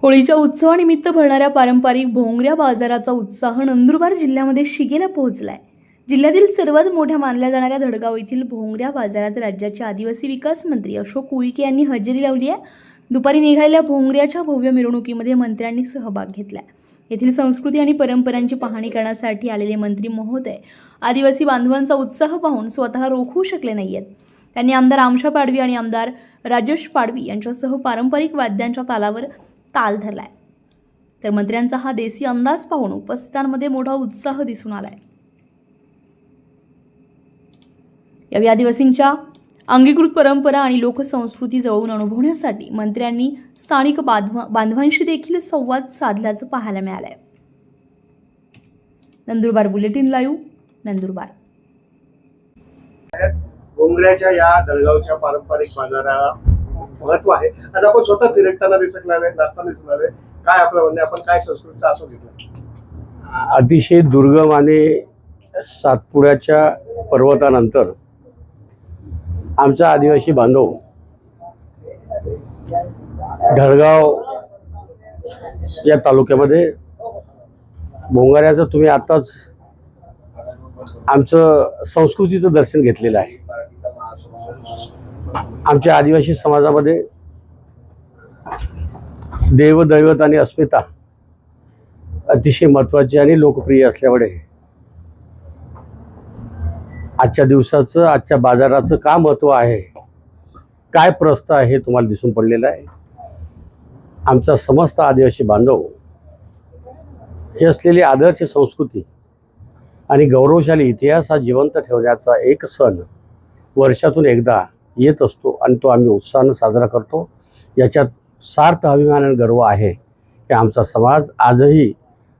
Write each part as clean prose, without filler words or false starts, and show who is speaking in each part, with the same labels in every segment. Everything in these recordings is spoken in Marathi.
Speaker 1: होळीच्या उत्सवानिमित्त भरणाऱ्या पारंपरिक भोंगऱ्या बाजाराचा उत्साह नंदुरबार जिल्ह्यामध्ये शिगेला पोहोचलाय। जिल्ह्यातील सर्वात मोठ्या मानल्या जाणाऱ्या धडगाव येथील भोंगऱ्या बाजारात राज्याचे आदिवासी विकास मंत्री अशोक उईके यांनी हजेरी लावली आहे। दुपारी निघालेल्या भोंगऱ्याच्या भव्य मिरवणुकीमध्ये मंत्र्यांनी सहभाग घेतला। येथील संस्कृती आणि परंपरांची पाहणी करण्यासाठी आलेले मंत्री महोदय आदिवासी बांधवांचा उत्साह पाहून स्वतःला रोखू शकले नाहीयेत। त्यांनी आमदार आमशा पाडवी आणि आमदार राजेश पाडवी यांच्यासह पारंपरिक वाद्यांच्या तालावर ताल धरलाय। तर मंत्र्यांचा हा देसी अंदाज पाहून उपस्थितांमध्ये मोठा उत्साह दिसून आलाय। यावेळी आदिवासींच्या अंगीकृत परंपरा आणि लोकसंस्कृती जवळून अनुभवण्यासाठी मंत्र्यांनी स्थानिक बांधवांशी देखील संवाद साधल्याचं पाहायला मिळालंय। Nandurbar bulletin live, Nandurbar.
Speaker 2: भोंगऱ्याच्या या दळगावच्या पारंपरिक बाजाराला महत्व आहे। आज आपण स्वतः फिरकताना दिसत आहे, नाचताना दिसत आहे। काय आपलं म्हणणे, आपण काय संस्कृतीचा आस्वाद घेतला?
Speaker 3: अतिशय दुर्गम आणि सातपुड्याच्या पर्वतानंतर आमचा आदिवासी बांधव धडगाव या तालुक्यामध्ये भोंगऱ्याचं तुम्ही आताच आमचं संस्कृतीचं दर्शन घेतलेलं आहे। आमच्या आदिवासी समाजामध्ये देवदैवत आणि अस्मिता अतिशय महत्त्वाची आणि लोकप्रिय असल्यामुळे आजच्या दिवसाचं, आजच्या बाजाराचं का महत्त्व आहे, काय प्रस्थ आहे, हे तुम्हाला दिसून पडलेलं आहे। आमचा समस्त आदिवासी बांधव हे असलेली आदर्श संस्कृती आणि गौरवशाली इतिहास हा जिवंत ठेवण्याचा एक सण वर्षातून एकदा येत असतो आणि तो आम्ही उत्साहानं साजरा करतो। याच्यात सार्थ अभिमान आणि गर्व आहे की आमचा समाज आजही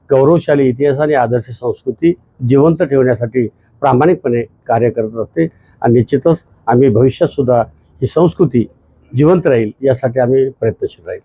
Speaker 3: गौरवशाली इतिहास आणि आदर्श संस्कृती जिवंत ठेवण्यासाठी प्रामाणिकपणे कार्य करत असते आणि निश्चितच आम्ही भविष्यात सुद्धा ही संस्कृती जिवंत राहील यासाठी आम्ही प्रयत्नशील राहील।